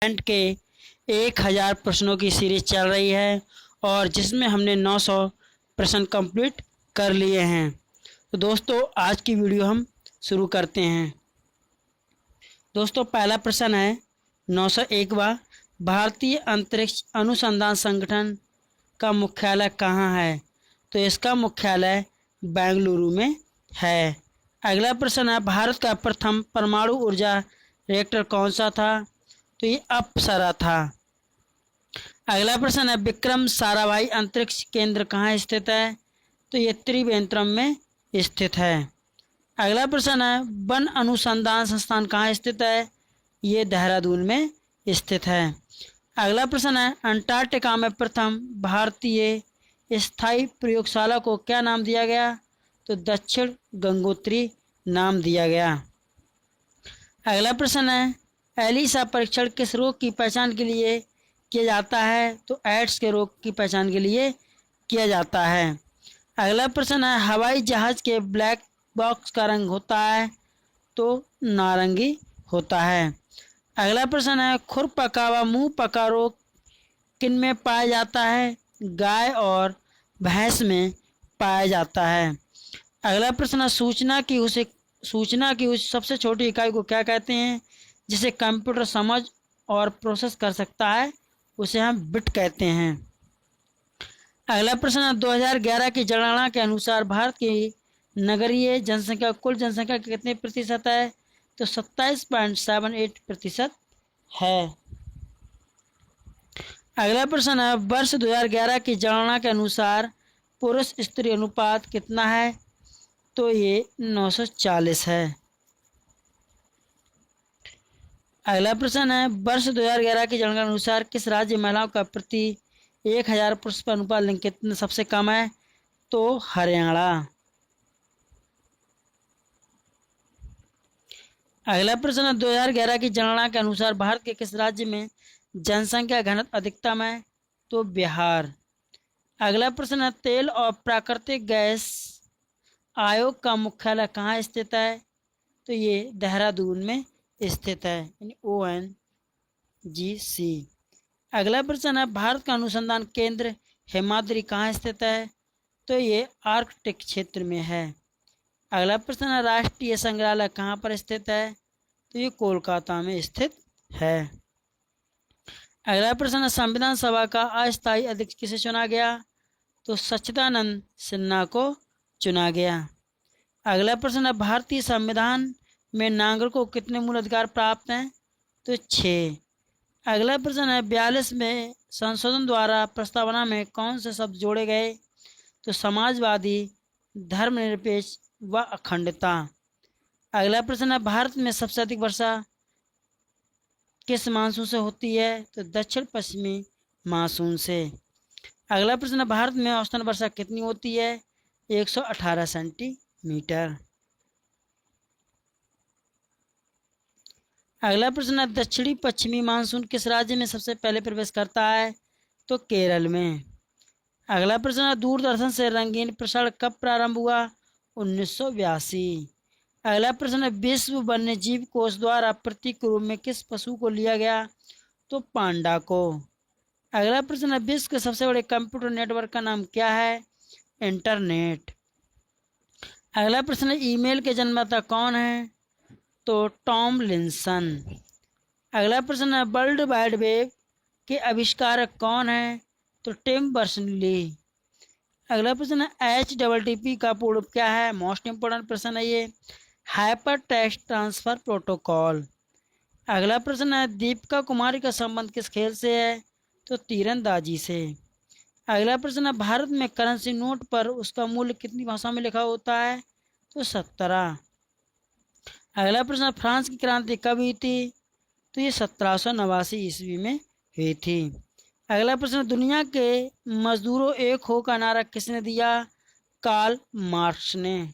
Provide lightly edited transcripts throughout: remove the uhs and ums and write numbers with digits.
And के 1000 प्रश्नों की सीरीज चल रही है और जिसमें हमने 900 प्रश्न कंप्लीट कर लिए हैं। तो दोस्तों आज की वीडियो हम शुरू करते हैं। दोस्तों पहला प्रश्न है 901वां, भारतीय अंतरिक्ष अनुसंधान संगठन का मुख्यालय कहाँ है? तो इसका मुख्यालय बेंगलुरु में है। अगला प्रश्न है भारत का प्रथम परमाणु ऊर्जा रिएक्टर कौन सा था? तो ये अप्सरा था। अगला प्रश्न है विक्रम साराभाई अंतरिक्ष केंद्र कहाँ स्थित है? तो ये त्रिवेंद्रम में स्थित है। अगला प्रश्न है वन अनुसंधान संस्थान कहाँ स्थित है? ये देहरादून में स्थित है। अगला प्रश्न है अंटार्कटिका में प्रथम भारतीय स्थायी प्रयोगशाला को क्या नाम दिया गया? तो दक्षिण गंगोत्री नाम दिया गया। अगला प्रश्न है एलिसा परीक्षण किस रोग की पहचान के लिए किया जाता है? तो एड्स के रोग की पहचान के लिए किया जाता है। अगला प्रश्न है हवाई जहाज के ब्लैक बॉक्स का रंग होता है? तो नारंगी होता है। अगला प्रश्न है खुरपका व मुंह पका रोग किन में पाया जाता है? गाय और भैंस में पाया जाता है। अगला प्रश्न है सूचना की उस सबसे छोटी इकाई को क्या कहते हैं जिसे कंप्यूटर समझ और प्रोसेस कर सकता है? उसे हम बिट कहते हैं। अगला प्रश्न है 2011 की जनगणना के अनुसार भारत की नगरीय जनसंख्या कुल जनसंख्या के कितने प्रतिशत है? तो 27.78% है। अगला प्रश्न है वर्ष 2011 की जनगणना के अनुसार पुरुष स्त्री अनुपात कितना है? तो ये 940 है। अगला प्रश्न है वर्ष 2011 की जनगणना के अनुसार किस राज्य महिलाओं का प्रति 1000 पुरुष पर अनुपात लिंग कितना सबसे कम है? तो हरियाणा। अगला प्रश्न है 2011 की जनगणना के अनुसार भारत के किस राज्य में जनसंख्या घनत्व अधिकतम है? तो बिहार। अगला प्रश्न है तेल और प्राकृतिक गैस आयोग का मुख्यालय कहाँ स्थित है? तो ये देहरादून में स्थित है, यानी ONGC। अगला प्रश्न है भारत का अनुसंधान केंद्र हिमाद्री कहाँ स्थित है? तो ये आर्कटिक क्षेत्र में है। अगला प्रश्न है राष्ट्रीय संग्रहालय कहाँ पर स्थित है? तो ये कोलकाता में स्थित है। अगला प्रश्न है संविधान सभा का अस्थायी अध्यक्ष किसे चुना गया? तो सच्चिदानंद सिन्हा को चुना गया। अगला प्रश्न है भारतीय संविधान में नागरिकों को कितने मूल अधिकार प्राप्त हैं? तो 6। अगला प्रश्न है 42 में संशोधन द्वारा प्रस्तावना में कौन से शब्द जोड़े गए? तो समाजवादी, धर्मनिरपेक्ष व अखंडता। अगला प्रश्न है भारत में सबसे अधिक वर्षा किस मानसून से होती है? तो दक्षिण पश्चिमी मानसून से। अगला प्रश्न है भारत में औसतन वर्षा कितनी होती है? 118 सेंटीमीटर। अगला प्रश्न है दक्षिणी पश्चिमी मानसून किस राज्य में सबसे पहले प्रवेश करता है? तो केरल में। अगला प्रश्न है दूरदर्शन से रंगीन प्रसारण कब प्रारंभ हुआ? 1982। अगला प्रश्न है विश्व वन्यजीव कोष द्वारा प्रतीक रूप में किस पशु को लिया गया? तो पांडा को। अगला प्रश्न है विश्व के सबसे बड़े कंप्यूटर नेटवर्क का नाम क्या है? इंटरनेट। अगला प्रश्न है ईमेल के जन्मदाता कौन है? तो टॉम लिंसन। अगला प्रश्न है वर्ल्ड वाइड वेब के आविष्कारक कौन है? तो टिम बर्नर्स-ली। अगला प्रश्न है HTTP का पूर्ण रूप क्या है? मोस्ट इंपोर्टेंट प्रश्न है ये। Hyper text transfer protocol. अगला प्रश्न है दीपिका कुमारी का संबंध किस खेल से है? तो तीरंदाजी से। अगला प्रश्न है भारत में करेंसी नोट पर उसका मूल्य कितनी भाषा में लिखा होता है? तो 17। अगला प्रश्न फ्रांस की क्रांति कब हुई थी? तो ये 1789 ईस्वी में हुई थी। अगला प्रश्न दुनिया के मजदूरों एक हो का नारा किसने दिया? कार्ल मार्क्स ने।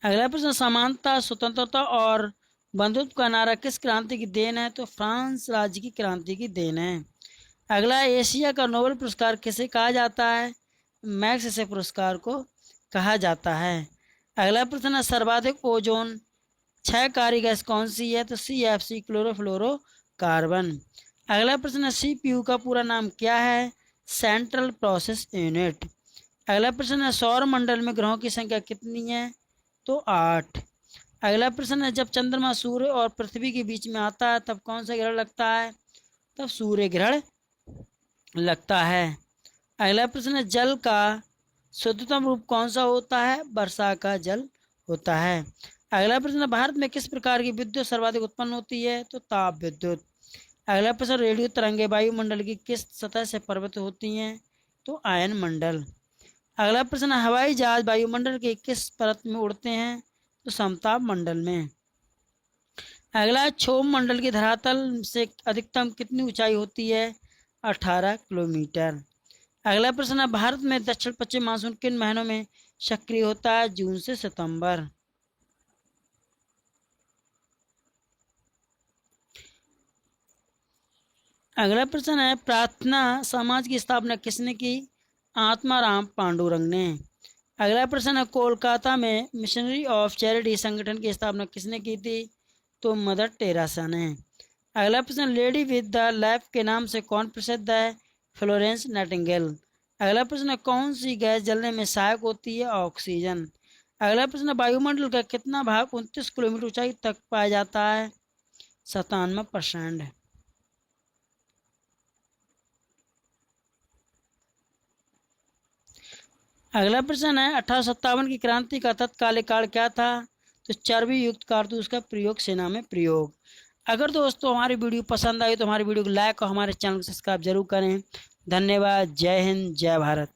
अगला प्रश्न समानता, स्वतंत्रता और बंधुत्व का नारा किस क्रांति की देन है? तो फ्रांस राज्य की क्रांति की देन है। अगला एशिया का नोबेल पुरस्कार किसे कहा जाता है? मैग्सेसे पुरस्कार को कहा जाता है। अगला प्रश्न है सर्वाधिक ओजोन क्षयकारी गैस कौन सी है? तो CFC क्लोरोफ्लोरोकार्बन। अगला प्रश्न है CPU का पूरा नाम क्या है? Central process unit. अगला प्रश्न है सौर मंडल में ग्रहों की संख्या कितनी है? तो 8। अगला प्रश्न है जब चंद्रमा सूर्य और पृथ्वी के बीच में आता है तब कौन सा ग्रहण लगता है? तब सूर्य ग्रहण लगता है। अगला प्रश्न है जल का शुद्धतम रूप कौन सा होता है? वर्षा का जल होता है। अगला प्रश्न है भारत में किस प्रकार की विद्युत सर्वाधिक उत्पन्न होती है? तो ताप विद्युत। अगला प्रश्न रेडियो तरंगे वायुमंडल की किस सतह से प्रभावित होती हैं? तो आयन मंडल। अगला प्रश्न हवाई जहाज वायुमंडल के किस परत में उड़ते हैं? तो समताप मंडल में। अगला क्षोभ मंडल की धरातल से अधिकतम कितनी ऊंचाई होती है? 18 किलोमीटर। अगला प्रश्न है भारत में दक्षिण पश्चिम मानसून किन महीनों में सक्रिय होता है? जून से सितंबर। अगला प्रश्न है प्रार्थना समाज की स्थापना किसने की? आत्माराम पांडुरंग ने। अगला प्रश्न है कोलकाता में मिशनरी ऑफ चैरिटी संगठन की स्थापना किसने की थी? तो मदर टेरेसा ने। अगला प्रश्न लेडी विद द लैम्प के नाम से कौन प्रसिद्ध है? Florence Nightingale. अगला प्रश्न कौन सी गैस जलने में सहायक होती है? ऑक्सीजन। अगला प्रश्न वायुमंडल का कितना भाग 29 किलोमीटर ऊंचाई तक पाया जाता है? 97%। अगला प्रश्न है 1857 की क्रांति का तत्कालिक कारण क्या था? तो चर्बी युक्त कारतूस का प्रयोग सेना में प्रयोग। अगर दोस्तों हमारी वीडियो पसंद आई तो हमारी वीडियो को लाइक और हमारे चैनल को सब्सक्राइब जरूर करें। धन्यवाद। जय हिंद, जय भारत।